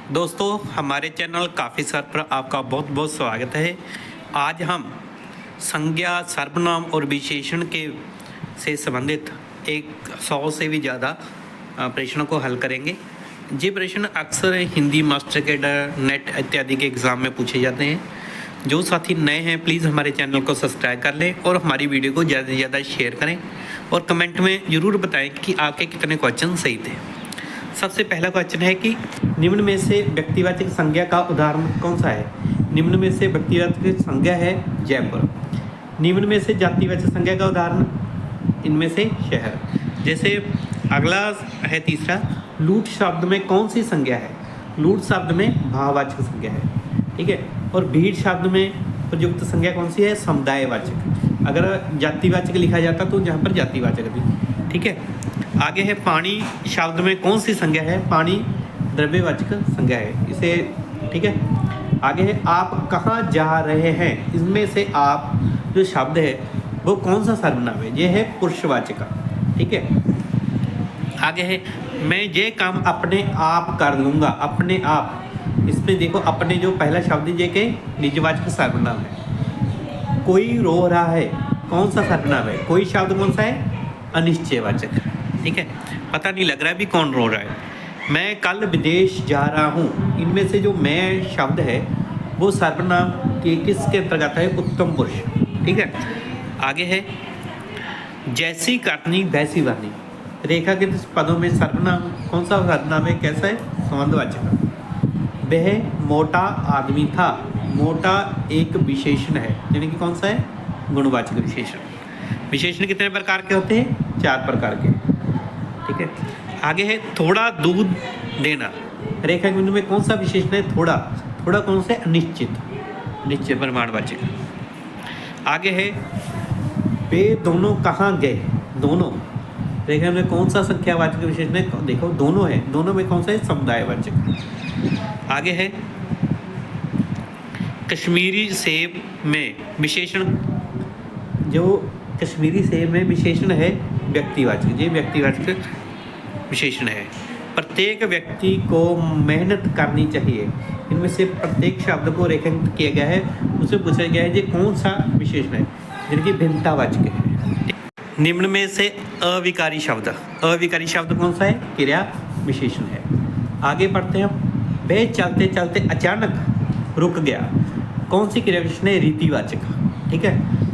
दोस्तों हमारे चैनल काफ़ी सर पर आपका बहुत बहुत स्वागत है। आज हम संज्ञा, सर्वनाम और विशेषण के से संबंधित 100 से भी ज़्यादा प्रश्नों को हल करेंगे। ये प्रश्न अक्सर हिंदी मास्टर कैडर, नेट इत्यादि के एग्ज़ाम में पूछे जाते हैं। जो साथी नए हैं प्लीज़ हमारे चैनल को सब्सक्राइब कर लें और हमारी वीडियो को ज़्यादा से ज़्यादा शेयर करें और कमेंट में ज़रूर बताएं कि आपके कितने क्वेश्चन सही थे। सबसे पहला क्वेश्चन है कि निम्न में से व्यक्तिवाचक संज्ञा का उदाहरण कौन सा है। निम्न में से व्यक्तिवाचक संज्ञा है जयपुर। निम्न में से जातिवाचक संज्ञा का उदाहरण इनमें से शहर। जैसे अगला है तीसरा, लूट शब्द में कौन सी संज्ञा है। लूट शब्द में भाववाचक संज्ञा है, ठीक है। और भीड़ शब्द में प्रयुक्त संज्ञा कौन सी है, समुदायवाचक। अगर जातिवाचक लिखा जाता तो यहाँ पर जातिवाचक भी, ठीक है। आगे है पानी शब्द में कौन सी संज्ञा है। पानी द्रव्यवाचक संज्ञा है इसे, ठीक है। आगे है आप कहाँ जा रहे हैं। इसमें से आप जो शब्द है वो कौन सा सर्वनाम है, ये है पुरुषवाचक, ठीक है। आगे है मैं ये काम अपने आप कर लूँगा। अपने आप, इसमें देखो अपने जो पहला शब्द ये के निजवाचक सर्वनाम है। कोई रो रहा है, कौन सा सर्वनाम है। कोई शब्द कौन सा है, अनिश्चयवाचक, ठीक है। पता नहीं लग रहा है भी कौन रो रहा है। मैं कल विदेश जा रहा हूँ। इनमें से जो मैं शब्द है वो सर्वनाम के किसके अंतर्गत है, उत्तम पुरुष, ठीक है। आगे है जैसी करनी वैसी वानी। रेखा के पदों में सर्वनाम कौन सा सर्वनाम है, कैसा है, संबंधवाचक। वह मोटा आदमी था। मोटा एक विशेषण है, यानी कि कौन सा है, गुणवाचक विशेषण। विशेषण कितने प्रकार के होते हैं, 4 प्रकार के, ठीक है। आगे है थोड़ा दूध देना। रेखा बिंदु में कौन सा विशेषण है, थोड़ा। थोड़ा कौन से, अनिश्चित, निश्चित परिमाणवाचक। आगे है वे दोनों कहाँ गए। दोनों रेखा में कौन सा संख्यावाचक विशेषण है, देखो दोनों है। दोनों में कौन सा है, समुदायवाचक। आगे है कश्मीरी सेब में विशेषण, जो कश्मीरी सेब में विशेषण है व्यक्तिवाचक, ये व्यक्तिवाचक विशेषण है। प्रत्येक व्यक्ति को मेहनत करनी चाहिए। इनमें से प्रत्येक शब्द को रेखांकित किया गया है, उससे पूछा गया है ये कौन सा विशेषण है, जिनकी भिन्नतावाचक है। निम्न में से अविकारी शब्द, अविकारी शब्द कौन सा है, क्रिया विशेषण है। आगे बढ़ते हैं, वह चलते चलते अचानक रुक गया। कौन सी क्रिया विशेषण है, रीतिवाचक, ठीक है।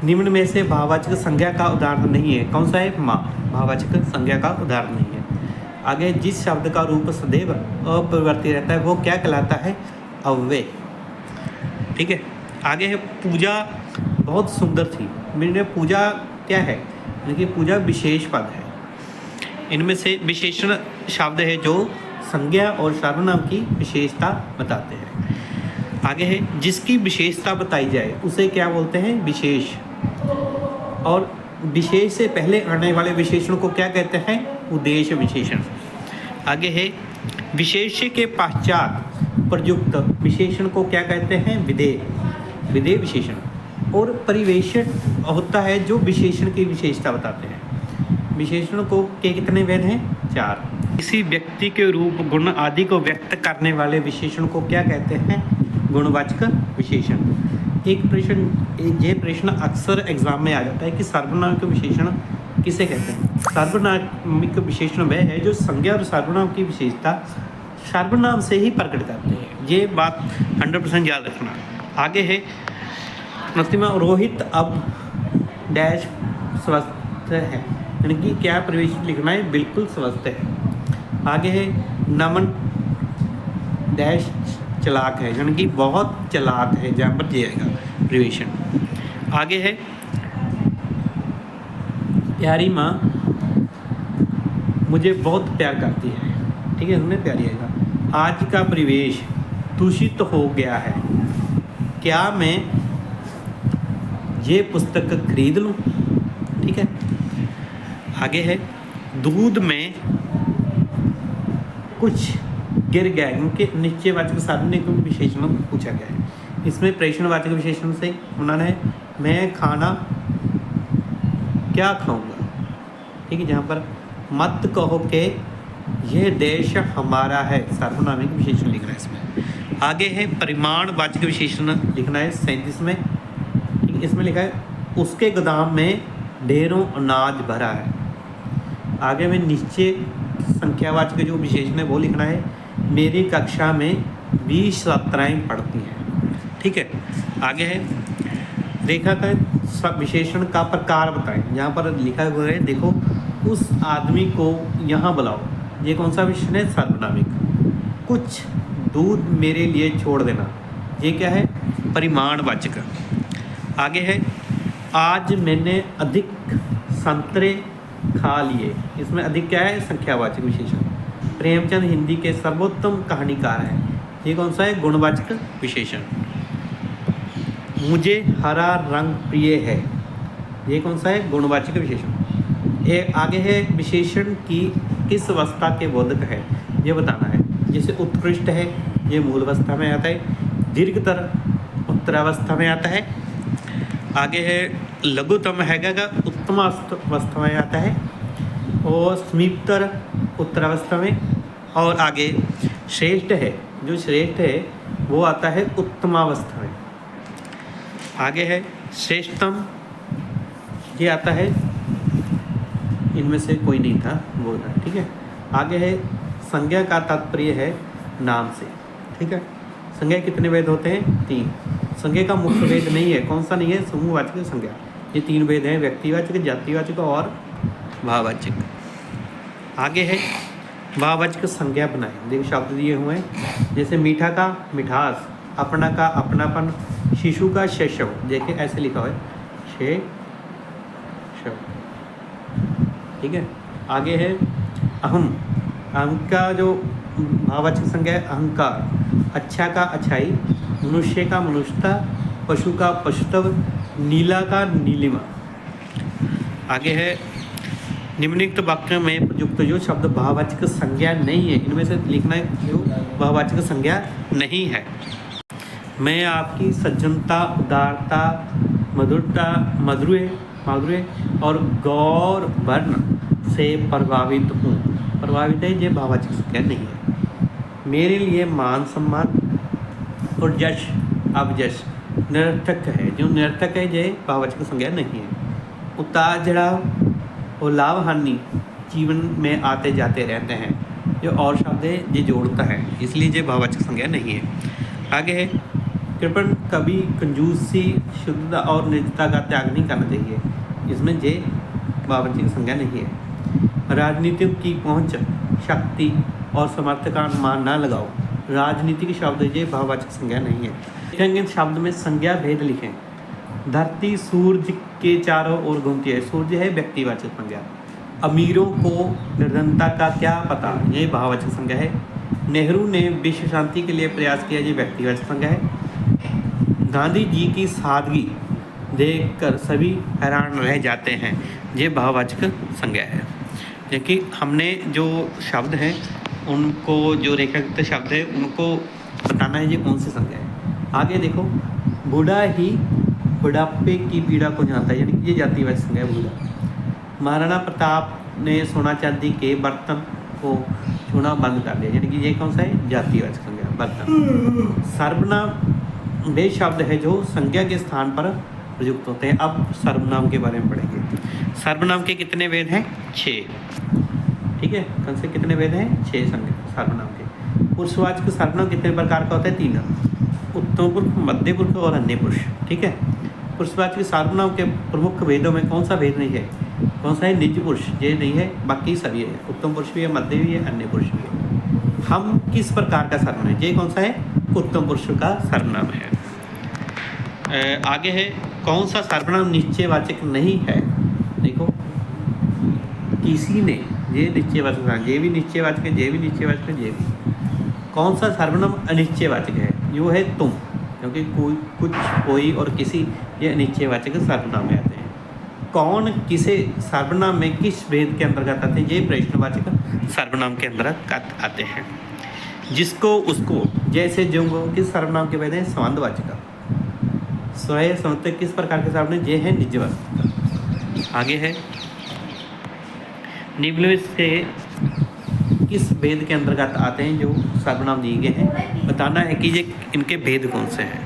निम्न में से भाववाचक संज्ञा का उदाहरण नहीं है, कौन सा है, माँ। भाववाचक संज्ञा का उदाहरण नहीं है। आगे जिस शब्द का रूप सदैव अपरिवर्तित रहता है वो क्या कहलाता है, अव्यय, ठीक है। आगे है पूजा बहुत सुंदर थी। मैंने पूजा क्या है, यानी पूजा विशेष पद है। इनमें से विशेषण शब्द है जो संज्ञा और सर्वनाम की विशेषता बताते हैं। आगे है जिसकी विशेषता बताई जाए उसे क्या बोलते हैं, विशेष। और विशेष से पहले आने वाले विशेषण को क्या कहते हैं, उद्देश्य विशेषण। आगे है विशेष्य के पश्चात प्रयुक्त विशेषण को क्या कहते हैं, विधेय, विधेय विशेषण। और परिवेशन होता है जो विशेषण की विशेषता बताते हैं। विशेषण को के कितने भेद हैं, 4। किसी व्यक्ति के रूप, गुण आदि को व्यक्त करने वाले विशेषण को क्या कहते हैं, गुणवाचक विशेषण। ये प्रश्न अक्सर एग्जाम में आ जाता है कि सार्वनामिक विशेषण किसे कहते हैं। सार्वनामिक विशेषण वह है जो संज्ञा और सर्वनाम की विशेषता सर्वनाम से ही प्रकट करते हैं। ये बात 100% याद रखना। आगे है प्रतिमा, रोहित अब डैश स्वस्थ है, यानी कि क्या प्रवेश लिखना है, बिल्कुल स्वस्थ है। आगे है नमन डैश चालाक है, यानी कि बहुत चालाक है, जहाँ पर जाएगा प्रिवेशन। आगे है प्यारी माँ मुझे बहुत प्यार करती है, ठीक है, उन्हें प्यारी आएगा। आज का परिवेश दूषित हो गया है, क्या मैं ये पुस्तक खरीद लूँ, ठीक है। आगे है दूध में कुछ गिर गया, क्योंकि निश्चयवाचक सार्वनामिक विशेषण पूछा गया है। इसमें प्रश्नवाचक विशेषण से बनाना है मैं खाना क्या खाऊंगा, ठीक है। जहाँ पर मत कहो के यह देश हमारा है, सर्वनामिक विशेषण लिखना है इसमें। आगे है परिमाणवाचक विशेषण लिखना है 37 में। ठीक है, इसमें लिखा है उसके गोदाम में ढेरों अनाज भरा है। आगे में निश्चय संख्यावाचक जो विशेषण है वो लिखना है। मेरी कक्षा में 20 छात्राएँ पढ़ती हैं। ठीक है, आगे है रेखा का सब विशेषण का प्रकार बताएं। यहाँ पर लिखा हुआ है देखो, उस आदमी को यहाँ बुलाओ। ये कौन सा विशेषण है? सर्वनामिक। कुछ दूध मेरे लिए छोड़ देना, ये क्या है? परिमाणवाचक। आगे है आज मैंने अधिक संतरे खा लिए, इसमें अधिक क्या है? संख्यावाचक विशेषण। प्रेमचंद हिंदी के सर्वोत्तम कहानीकार हैं, ये कौन सा है? गुणवाचक विशेषण। मुझे हरा रंग प्रिय है, ये कौन सा है? गुणवाचक विशेषण। आगे है विशेषण की किस अवस्था के बोधक है, ये बताना है। जैसे उत्कृष्ट है, ये मूल अवस्था में आता है। दीर्घतर उत्तरावस्था में आता है। आगे है लघुतम है क्या? उत्तम अवस्था में आता है। और समीपतर उत्तरावस्था में। और आगे श्रेष्ठ है, जो श्रेष्ठ है वो आता है उत्तमावस्था में। आगे है श्रेष्ठतम, ये आता है, इनमें से कोई नहीं था वो था। ठीक है, आगे है संज्ञा का तात्पर्य है नाम से। ठीक है, संज्ञा कितने भेद होते हैं? 3। संज्ञा का मुख्य भेद नहीं है, कौन सा नहीं है? समूहवाचक संज्ञा। ये 3 भेद हैं, व्यक्तिवाचक, जातिवाचक और भाववाचक। आगे है भाववाचक संज्ञा बनाए। देखिए शब्द दिए हुए हैं, जैसे मीठा का मिठास, अपना का अपनापन, शिशु का शैशव। देखिए ऐसे लिखा हुआ है शैशव। ठीक है, आगे है अहम। अहम का जो भाववाचक संज्ञा है अहंकार, अच्छा का अच्छाई, मनुष्य का मनुष्यता, पशु का पशुत्व, नीला का नीलिमा। आगे है निम्नलिखित वाक्य में प्रयुक्त जो शब्द भाववाचक संज्ञा नहीं है, इनमें से लिखना है जो भाववाचक संज्ञा नहीं है। मैं आपकी सज्जनता, उदारता, मधुरता, माधुर्य और गौर वर्ण से प्रभावित हूँ। प्रभावित है, ये भाववाचक संज्ञा नहीं है। मेरे लिए मान सम्मान और यश अवयश निरर्थक है, जो निरर्थक है ये भाववाचक संज्ञा नहीं है। उतार चढ़ाव और लाभ हानि जीवन में आते जाते रहते हैं, जो और शब्द है ये जोड़ता है, इसलिए ये भाववाचक संज्ञा नहीं है। आगे है कृपण, कभी कंजूसी, शुद्धता और निर्जता का त्याग नहीं करना चाहिए, इसमें ये भाववाचक संज्ञा नहीं है। राजनीतिक की पहुंच, शक्ति और समर्थ का अनुमान न लगाओ, राजनीतिक शब्द ये भाववाचक संज्ञा नहीं है। लिखेंगे शब्द में संज्ञा भेद लिखें। धरती सूर्य के चारों ओर घूमती है, सूर्य है व्यक्तिवाचक संज्ञा। अमीरों को निर्धनता का क्या पता, ये भाववाचक संज्ञा है। नेहरू ने विश्व शांति के लिए प्रयास किया, ये व्यक्तिवाचक संज्ञा है। गांधी जी की सादगी देखकर सभी हैरान रह जाते हैं, ये भाववाचक संज्ञा है। क्योंकि हमने जो शब्द हैं उनको, जो रेखाकृत शब्द है उनको बताना है ये कौन सी संज्ञा है। आगे देखो, बूढ़ा ही बुढ़ापे की पीड़ा को जानता है, यानी कि ये जातिवाचक संज्ञा है बूढ़ा। महाराणा प्रताप ने सोना चांदी के बर्तन को छूना बंद कर दिया, यानी कि ये कौन सा है? जातिवाचक संज्ञा, बर्तन। सर्वनाम वे शब्द है जो संज्ञा के स्थान पर प्रयुक्त होते हैं। अब सर्वनाम के बारे में पढ़ेंगे। सर्वनाम के कितने भेद हैं? 6। ठीक है, कौन से कितने भेद हैं? 6 सर्वनाम के। पुरुषवाचक सर्वनाम कितने प्रकार का होता है? 3। उत्तम पुरुष, मध्य पुरुष और अन्य पुरुष। ठीक है, पुरुषवाचक सर्वनाम के प्रमुख भेदों में कौन सा भेद नहीं है? कौन सा है? निज पुरुष, ये नहीं है, बाकी सभी है। उत्तम पुरुष भी है, मध्य भी है, अन्य पुरुष भी है। हम किस प्रकार का सर्वनाम है? ये कौन सा है? उत्तम पुरुष का सर्वनाम है। आगे है कौन सा सर्वनाम निश्चयवाचक नहीं है? देखो, किसी ने, ये निश्चयवाचक, ये भी निश्चयवाचक है, ये भी निश्चयवाचक है, ये भी। कौन सा सर्वनाम अनिश्चयवाचक है? यो है तुम, क्योंकि कोई, कुछ, कोई और किसी, ये अनिश्चयवाचक सर्वनाम में आते हैं। कौन किसे सर्वनाम में किस भेद के अंतर्गत आते हैं? ये प्रश्नवाचक सर्वनाम के अंतर्गत आते हैं। जिसको, उसको, जैसे, जो, किस सर्वनाम के भेद हैं? संबंधवाचक। स्वयं समर्थक किस प्रकार के सर्वनाम? ये है निजवाचक। आगे है निम्नलिखित से इस भेद के अंतर्गत आते हैं जो सर्वनाम दिए गए हैं। बताना है कि ये इनके भेद कौन से हैं।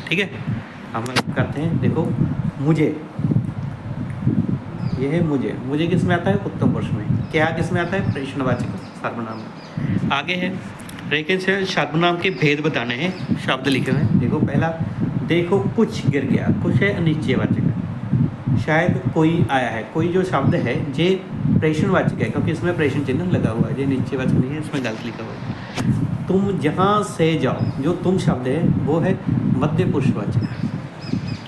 ठीक है, हम करते हैं। देखो मुझे, ये है मुझे। मुझे किस में आता है? उत्तम पुरुष में। क्या किस में आता है? प्रश्नवाचक सर्वनाम में। आगे है लेकिन से सर्वनाम के भेद बताने हैं। शब्द लिखे हुए हैं। देखो पहला, देखो कुछ गिर गया। कुछ है अनिश्चयवाचक, शायद कोई आया है। कोई जो शब्द है ये प्रश्नवाचक है क्योंकि इसमें प्रश्न चिन्ह लगा हुआ है। ये निश्चयवाचक नहीं है, इसमें गलत लिखा हुआ है। तुम जहाँ से जाओ, जो तुम शब्द है वो है मध्य पुरुषवाचक।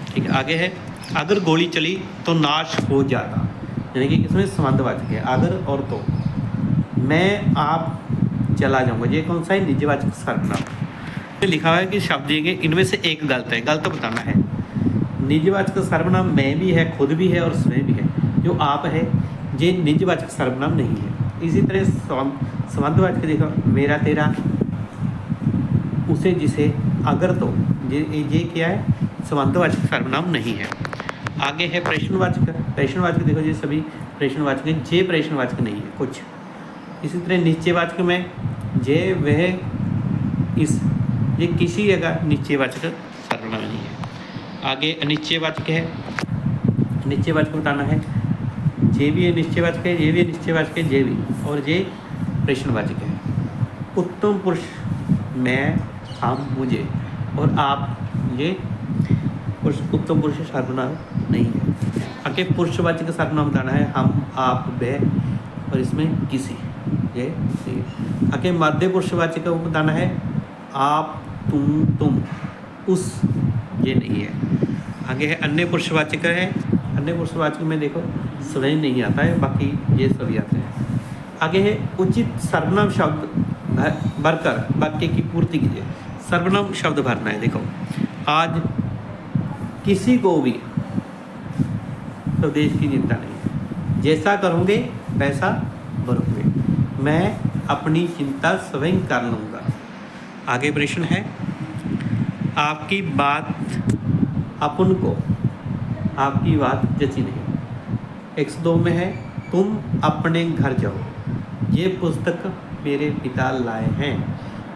ठीक है, आगे है अगर गोली चली तो नाश हो जाता, यानी कि इसमें संबंधवाचक है अगर और तो। मैं आप चला जाऊंगा, ये कौन सा है? निजवाचक सर्वनाम। लिखा हुआ है कि शब्द दिए गए इनमें से एक गलत है, गलत बताना है। निजवाचक सर्वनाम मैं भी है, खुद भी है और स्वयं भी है। जो आप है ये निजवाचक सर्वनाम नहीं है। इसी तरह संबंधवाचक देखो, मेरा तेरा, उसे जिसे, अगर तो, ये क्या है? संबंधवाचक सर्वनाम नहीं है। आगे है प्रश्नवाचक। प्रश्नवाचक देखो ये सभी प्रश्नवाचक हैं, जे प्रश्नवाचक नहीं है कुछ। इसी तरह निश्चयवाचक में जे, वह, इस, ये किसी जगह निश्चयवाचक सर्वनाम नहीं है। आगे अनिश्चयवाचक है। निश्चयवाचक बताना है, जे भी है निश्चयवाचक है, ये भी निश्चयवाचक है, जे भी, और ये प्रश्नवाचक है। उत्तम पुरुष मैं, हम, मुझे और आप, ये उत्तम पुरुष सर्वनाम नहीं है। आगे पुरुषवाचक सर्वनाम बताना है, हम, आप, वह और इसमें किसी, ये। आगे मध्य पुरुषवाचक बताना है, आप, तुम, उस, ये नहीं है। आगे है अन्य पुरुषवाचक है। अन्य पुरुषवाचक में देखो स्वयं नहीं आता है, बाकी ये सभी आते हैं। आगे है उचित सर्वनाम शब्द भरकर वाक्य की पूर्ति कीजिए। सर्वनाम शब्द भरना है। देखो आज किसी को भी स्वदेश की चिंता नहीं, जैसा करोगे वैसा भरोगे, मैं अपनी चिंता स्वयं कर लूँगा। आगे प्रश्न है, आपकी बात अपन को, आपकी बात जची नहीं। 102 में है, तुम अपने घर जाओ, ये पुस्तक मेरे पिता लाए हैं।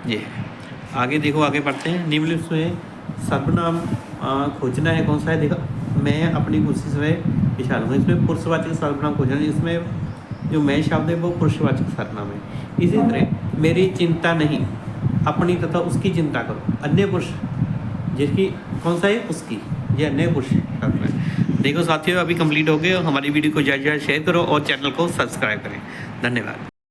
ये है। आगे देखो, आगे पढ़ते हैं। निम्नलिखित में सर्वनाम खोजना है। कौन सा है? देखो मैं अपनी कुर्सी से बिछा लूँगा, इसमें पुरुषवाचक सर्वनाम खोजना है। इसमें जो मैं शब्द है वो पुरुषवाचक सर्वनाम है। इसी तरह मेरी चिंता नहीं, अपनी तथा उसकी चिंता करो, अन्य पुरुष, जिसकी कौन सा है? उसकी, ये अन्य पुरुष शब्द है। देखो साथियों, अभी कंप्लीट हो गए। हमारी वीडियो को ज़्यादा से ज़्यादा शेयर करो और चैनल को सब्सक्राइब करें। धन्यवाद।